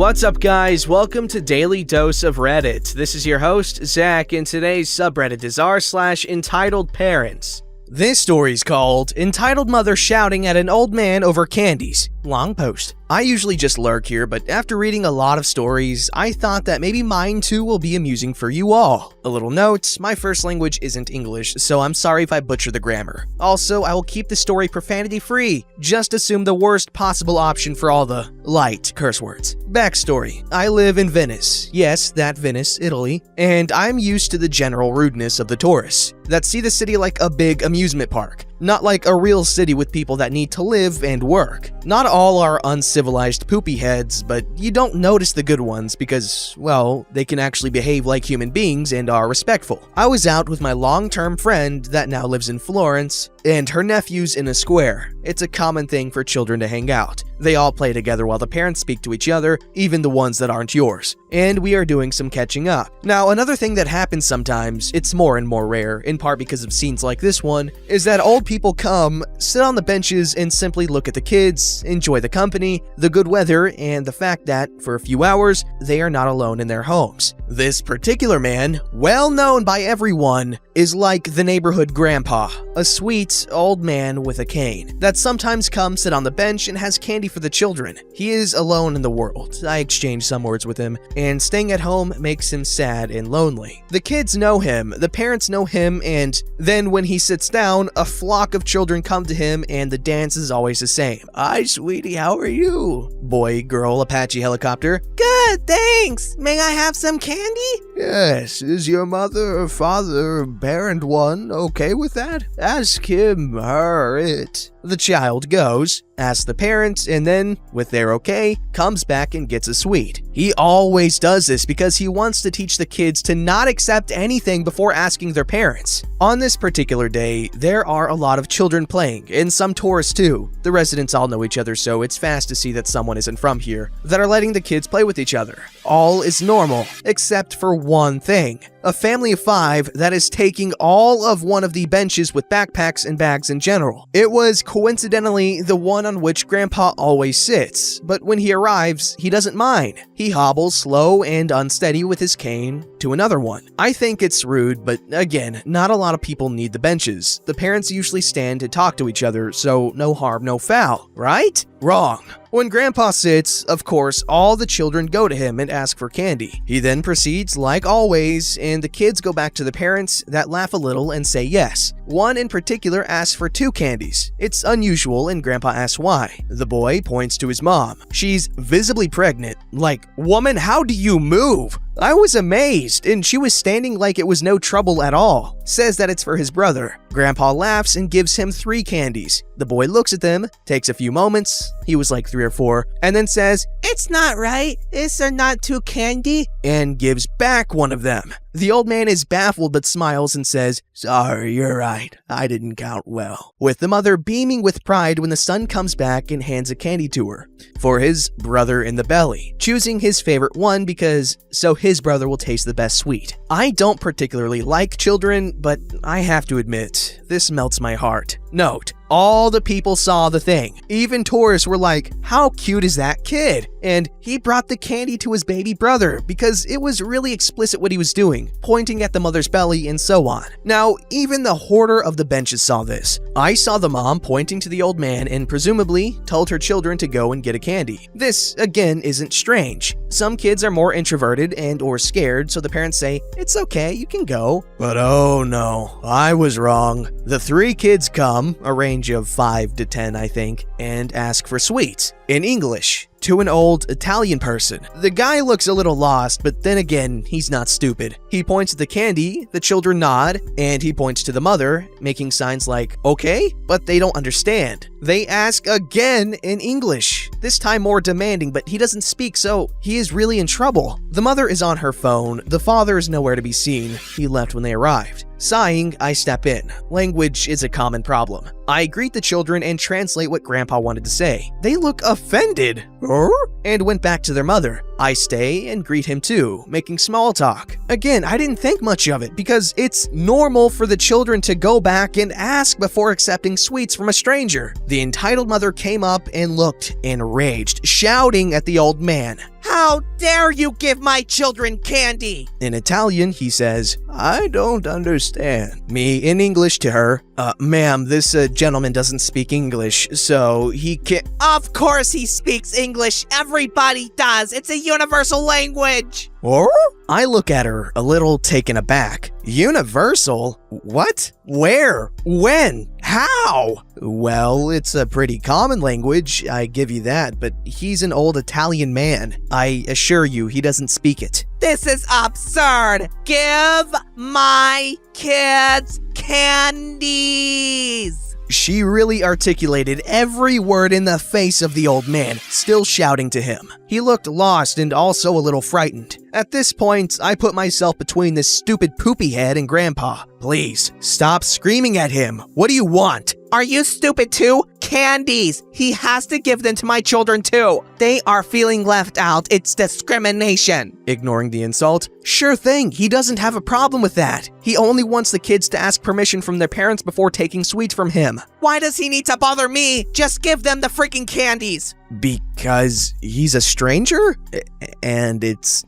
What's up, guys? Welcome to Daily Dose of Reddit. This is your host, Zach, and today's subreddit is r/EntitledParents. This story's called Entitled Mother Shouting at an Old Man Over Candies. Long post. I usually just lurk here, but after reading a lot of stories, I thought that maybe mine too will be amusing for you all. A little note, my first language isn't English, so I'm sorry if I butcher the grammar. Also, I will keep the story profanity-free. Just assume the worst possible option for all the light curse words. Backstory. I live in Venice. Yes, that Venice, Italy. And I'm used to the general rudeness of the tourists that see the city like a big amusement park. Not like a real city with people that need to live and work. Not all are uncivilized poopy heads, but you don't notice the good ones because, well, they can actually behave like human beings and are respectful. I was out with my long-term friend that now lives in Florence, and her nephew's in a square. It's a common thing for children to hang out. They all play together while the parents speak to each other, even the ones that aren't yours. And we are doing some catching up. Now, another thing that happens sometimes, it's more and more rare, in part because of scenes like this one, is that old people come, sit on the benches, and simply look at the kids, enjoy the company, the good weather, and the fact that, for a few hours, they are not alone in their homes. This particular man, well known by everyone, is like the neighborhood grandpa, a sweet old man with a cane that sometimes comes sit on the bench and has candy for the children. He is alone in the world. I exchanged some words with him, and staying at home makes him sad and lonely. The kids know him, the parents know him, and then when he sits down, a flock of children come to him and the dance is always the same. Hi, sweetie, how are you? Boy, girl, Apache helicopter. Good, thanks. May I have some candy? Yes, is your mother or father, parent one, okay with that? Ask him, her, it. The child goes, asks the parents, and then, with their okay, comes back and gets a sweet. He always does this because he wants to teach the kids to not accept anything before asking their parents. On this particular day, there are a lot of children playing, and some tourists too. The residents all know each other, so it's fast to see that someone isn't from here, that are letting the kids play with each other. All is normal, except for one thing. A family of 5 that is taking all of one of the benches with backpacks and bags in general. It was coincidentally the one on which Grandpa always sits, but when he arrives, he doesn't mind. He hobbles slow and unsteady with his cane to another one. I think it's rude, but again, not a lot of people need the benches. The parents usually stand to talk to each other, so no harm, no foul, right? Wrong. When Grandpa sits, of course, all the children go to him and ask for candy. He then proceeds like always, and the kids go back to the parents that laugh a little and say yes. One in particular asks for 2 candies. It's unusual, and Grandpa asks why. The boy points to his mom. She's visibly pregnant. Like, woman, how do you move? I was amazed, and she was standing like it was no trouble at all. Says that it's for his brother. Grandpa laughs and gives him 3 candies. The boy looks at them, takes a few moments, he was like 3 or 4, and then says, "It's not right, is there not 2 candy?" and gives back one of them. The old man is baffled but smiles and says, "Sorry, you're right, I didn't count well," with the mother beaming with pride when the son comes back and hands a candy to her for his brother in the belly, choosing his favorite one because so his brother will taste the best sweet. I don't particularly like children, but I have to admit, this melts my heart. Note, all the people saw the thing. Even tourists were like, how cute is that kid? And he brought the candy to his baby brother because it was really explicit what he was doing, pointing at the mother's belly and so on. Now, even the hoarder of the benches saw this. I saw the mom pointing to the old man and presumably told her children to go and get a candy. This, again, isn't strange. Some kids are more introverted and or scared, so the parents say, it's okay, you can go. But oh no, I was wrong. The 3 kids come, a range of 5 to 10 I think, and ask for sweets. In English, to an old Italian person. The guy looks a little lost, but then again, he's not stupid. He points at the candy, the children nod, and he points to the mother, making signs like, okay, but they don't understand. They ask again in English, this time more demanding, but he doesn't speak, so he is really in trouble. The mother is on her phone, the father is nowhere to be seen. He left when they arrived. Sighing, I step in. Language is a common problem. I greet the children and translate what Grandpa wanted to say. They look offended and went back to their mother. I stay and greet him too, making small talk. Again, I didn't think much of it because it's normal for the children to go back and ask before accepting sweets from a stranger. The entitled mother came up and looked enraged, shouting at the old man. How dare you give my children candy? In Italian, he says, I don't understand. Me in English to her, ma'am, this gentleman doesn't speak English, so he can't. Of course he speaks English. Everybody does. It's a universal language. Or? I look at her, a little taken aback. Universal? What? Where? When? How? Well, it's a pretty common language, I give you that, but he's an old Italian man. I assure you, he doesn't speak it. This is absurd. Give my kids candies. She really articulated every word in the face of the old man, still shouting to him. He looked lost and also a little frightened. At this point, I put myself between this stupid poopy head and Grandpa. Please, stop screaming at him. What do you want? Are you stupid too? Candies. He has to give them to my children too. They are feeling left out. It's discrimination. Ignoring the insult, sure thing, he doesn't have a problem with that. He only wants the kids to ask permission from their parents before taking sweets from him. Why does he need to bother me? Just give them the freaking candies. Because he's a stranger? And it's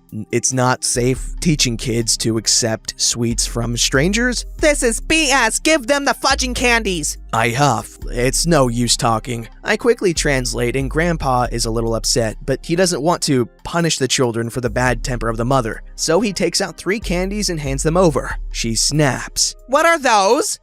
not safe teaching kids to accept sweets from strangers? This is BS. Give them the fudging candies. I huff. It's no use talking. I quickly translate and Grandpa is a little upset, but he doesn't want to punish the children for the bad temper of the mother. So he takes out 3 candies and hands them over. She snaps. What are those?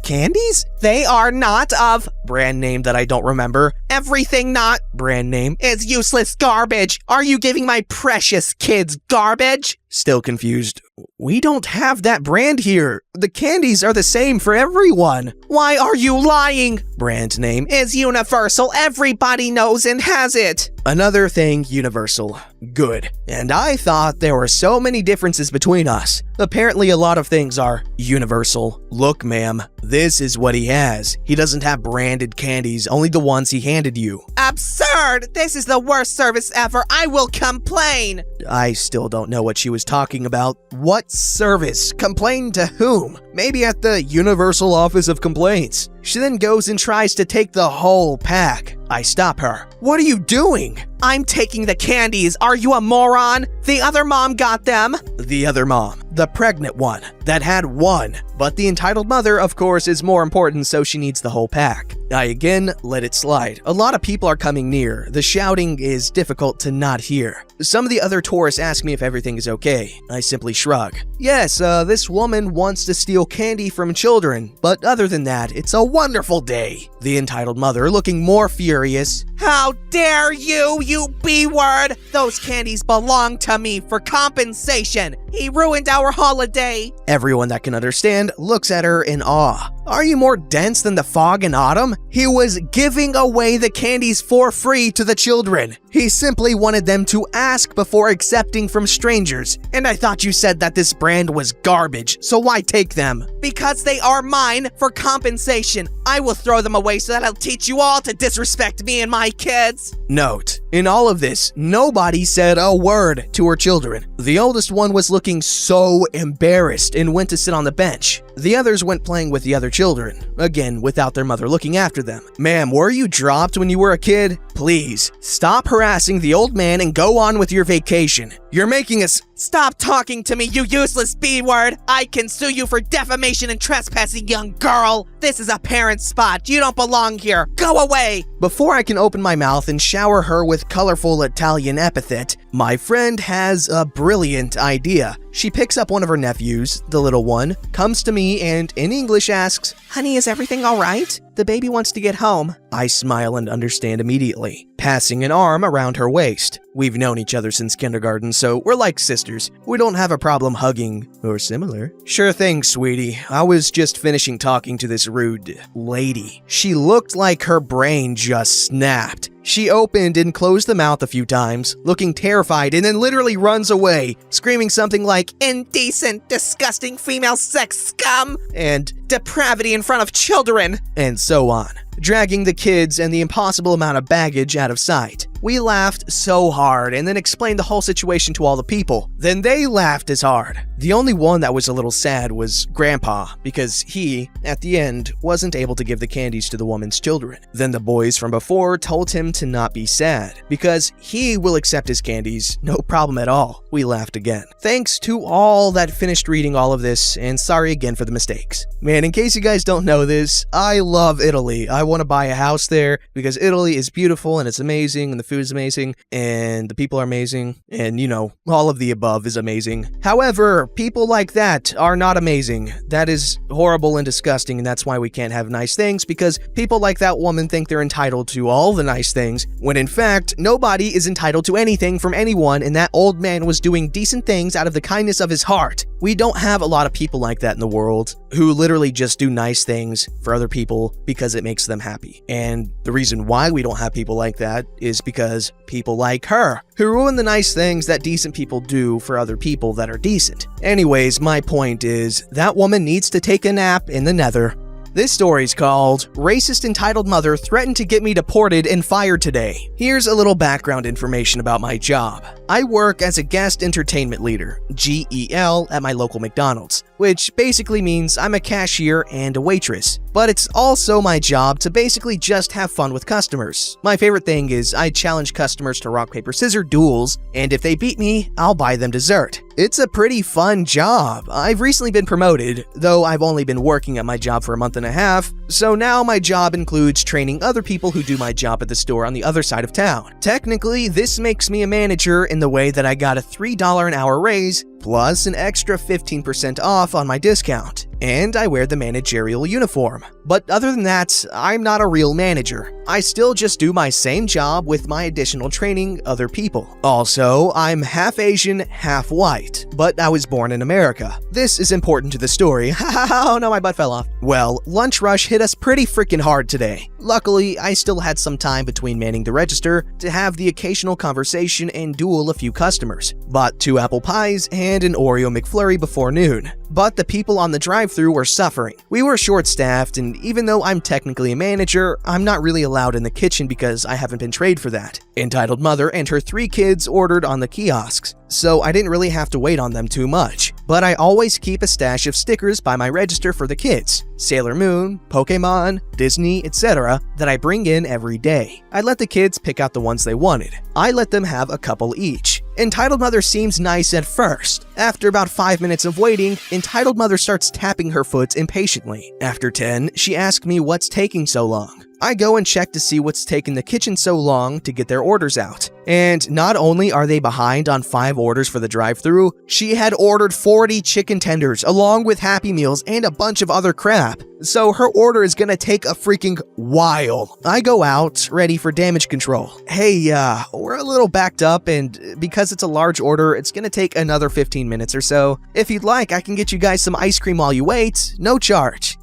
Candies? They are not of brand name that I don't remember. Everything not brand name is useless garbage. Are you giving my precious kids garbage? Still confused. We don't have that brand here. The candies are the same for everyone. Why are you lying? Brand name is universal. Everybody knows and has it. Another thing universal. Good. And I thought there were so many differences between us. Apparently a lot of things are universal. Look, ma'am, this is what he has. He doesn't have branded candies, only the ones he handed you. Absurd! This is the worst service ever. I will complain. I still don't know what she was talking about. What service? Complain to whom? Maybe at the Universal Office of Complaints. She then goes and tries to take the whole pack. I stop her. What are you doing? I'm taking the candies. Are you a moron? The other mom got them. The other mom. The pregnant one. That had 1. But the entitled mother, of course, is more important, so she needs the whole pack. I again let it slide. A lot of people are coming near. The shouting is difficult to not hear. Some of the other tourists ask me if everything is okay. I simply shrug. Yes, this woman wants to steal candy from children, but other than that, it's a wonderful day. The entitled mother, looking more furious. How dare you, you B-word! Those candies belong to me for compensation. He ruined our holiday. Everyone that can understand looks at her in awe. Are you more dense than the fog in autumn? He was giving away the candies for free to the children. He simply wanted them to ask before accepting from strangers. And I thought you said that this brand was garbage, so why take them? Because they are mine for compensation. I will throw them away so that I'll teach you all to disrespect me and my kids. Note, in all of this, nobody said a word to her children. The oldest one was looking so embarrassed and went to sit on the bench. The others went playing with the other children, again without their mother looking after them. Ma'am, were you dropped when you were a kid? Please, stop harassing the old man and go on with your vacation. You're making us— Stop talking to me, you useless B-word! I can sue you for defamation and trespassing, young girl! This is a parent spot. You don't belong here. Go away! Before I can open my mouth and shower her with colorful Italian epithet, my friend has a brilliant idea. She picks up one of her nephews, the little one, comes to me and in English asks, Honey, is everything all right? The baby wants to get home. I smile and understand immediately, passing an arm around her waist. We've known each other since kindergarten, so we're like sisters. We don't have a problem hugging, or similar. Sure thing, sweetie. I was just finishing talking to this rude lady. She looked like her brain just snapped. She opened and closed the mouth a few times, looking terrified, and then literally runs away, screaming something like, indecent, disgusting female sex scum, and depravity in front of children, and so on, dragging the kids and the impossible amount of baggage out of sight. We laughed so hard and then explained the whole situation to all the people. Then they laughed as hard. The only one that was a little sad was Grandpa, because he, at the end, wasn't able to give the candies to the woman's children. Then the boys from before told him to not be sad, because he will accept his candies, no problem at all. We laughed again. Thanks to all that finished reading all of this, and sorry again for the mistakes. Man, in case you guys don't know this, I love Italy. I want to buy a house there, because Italy is beautiful, and it's amazing, and the food is amazing, and the people are amazing, and you know, all of the above is amazing. However, people like that are not amazing. That is horrible and disgusting, and that's why we can't have nice things, because people like that woman think they're entitled to all the nice things, when in fact, nobody is entitled to anything from anyone, and that old man was doing decent things out of the kindness of his heart. We don't have a lot of people like that in the world, who literally just do nice things for other people because it makes them happy. And the reason why we don't have people like that is because people like her, who ruin the nice things that decent people do for other people that are decent. Anyways, my point is, that woman needs to take a nap in the nether. This story's called Racist Entitled Mother Threatened to Get Me Deported and Fired Today. Here's a little background information about my job. I work as a guest entertainment leader, GEL, at my local McDonald's, which basically means I'm a cashier and a waitress. But it's also my job to basically just have fun with customers. My favorite thing is I challenge customers to rock, paper, scissors duels, and if they beat me, I'll buy them dessert. It's a pretty fun job. I've recently been promoted, though I've only been working at my job for a month and a half, so now my job includes training other people who do my job at the store on the other side of town. Technically, this makes me a manager in the way that I got a $3 an hour raise, plus an extra 15% off on my discount, and I wear the managerial uniform. But other than that, I'm not a real manager. I still just do my same job with my additional training other people. Also, I'm half Asian, half white, but I was born in America. This is important to the story. Oh no, my butt fell off. Well, lunch rush hit us pretty freaking hard today. Luckily, I still had some time between manning the register to have the occasional conversation and duel a few customers. Bought 2 apple pies and an Oreo McFlurry before noon. But the people on the drive-thru were suffering. We were short-staffed, and even though I'm technically a manager, I'm not really allowed in the kitchen because I haven't been trained for that. Entitled mother and her 3 kids ordered on the kiosks, so I didn't really have to wait on them too much. But I always keep a stash of stickers by my register for the kids, Sailor Moon, Pokemon, Disney, etc. that I bring in every day. I let the kids pick out the ones they wanted. I let them have a couple each. Entitled Mother seems nice at first. After about 5 minutes of waiting, Entitled Mother starts tapping her foot impatiently. After 10, she asks me what's taking so long. I go and check to see what's taking the kitchen so long to get their orders out. And not only are they behind on 5 orders for the drive-thru, she had ordered 40 chicken tenders along with Happy Meals and a bunch of other crap. So her order is gonna take a freaking while. I go out, ready for damage control. Hey, we're a little backed up, and because it's a large order, it's gonna take another 15 minutes or so. If you'd like, I can get you guys some ice cream while you wait, no charge.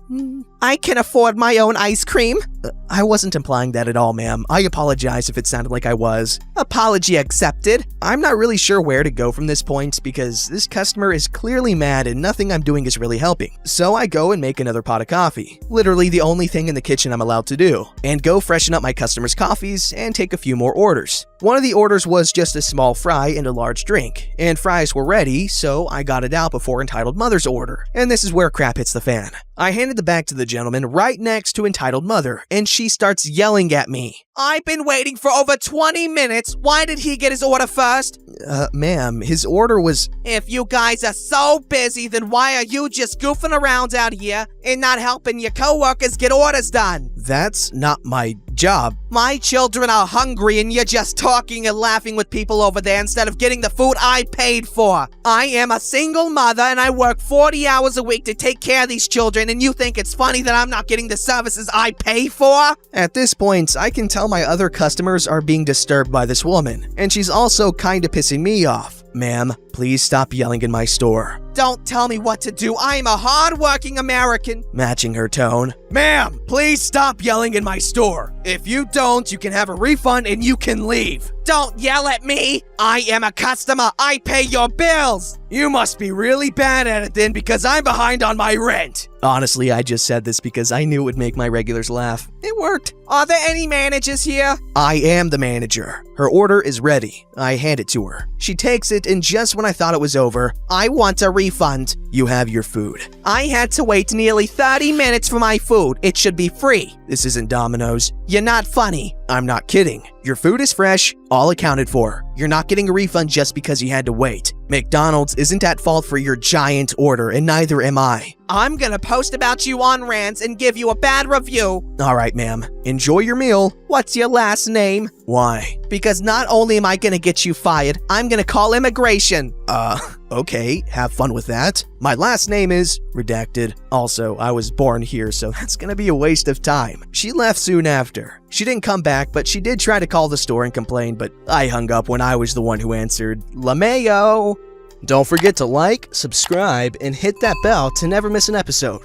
I can afford my own ice cream. I wasn't implying that at all, ma'am. I apologize if it sounded like I was. Apology accepted. I'm not really sure where to go from this point because this customer is clearly mad and nothing I'm doing is really helping. So I go and make another pot of coffee. Literally the only thing in the kitchen I'm allowed to do. And go freshen up my customers' coffees and take a few more orders. One of the orders was just a small fry and a large drink. And fries were ready, so I got it out before Entitled Mother's order. And this is where crap hits the fan. I handed the bag to the gentleman right next to Entitled Mother, and she starts yelling at me. I've been waiting for over 20 minutes. Why did he get his order first? Ma'am, his order was... If you guys are so busy, then why are you just goofing around out here and not helping your coworkers get orders done? That's not my job. My children are hungry and you're just talking and laughing with people over there instead of getting the food I paid for. I am a single mother and I work 40 hours a week to take care of these children, and you think it's funny that I'm not getting the services I pay for? At this point, I can tell my other customers are being disturbed by this woman, and she's also kinda pissing me off. Ma'am, please stop yelling in my store. Don't tell me what to do. I am a hard-working American. Matching her tone. Ma'am, please stop yelling in my store. If you don't, you can have a refund and you can leave. Don't yell at me. I am a customer. I pay your bills. You must be really bad at it then, because I'm behind on my rent. Honestly, I just said this because I knew it would make my regulars laugh. It worked. Are there any managers here? I am the manager. Her order is ready. I hand it to her. She takes it, and just when I thought it was over, I want a refund. you have your food. I had to wait nearly 30 minutes for my food. It should be free. This isn't Domino's. You're not funny. I'm not kidding. Your food is fresh, all accounted for. You're not getting a refund just because you had to wait. McDonald's isn't at fault for your giant order, and neither am I. I'm gonna post about you on Rants and give you a bad review. All right, ma'am. Enjoy your meal. What's your last name? Why? Because not only am I gonna get you fired, I'm gonna call immigration. Okay, have fun with that. My last name is redacted. Also, I was born here, so that's gonna be a waste of time. She left soon after. She didn't come back, but she did try to call the store and complain, but I hung up when I was the one who answered. LaMayo! Don't forget to like, subscribe, and hit that bell to never miss an episode.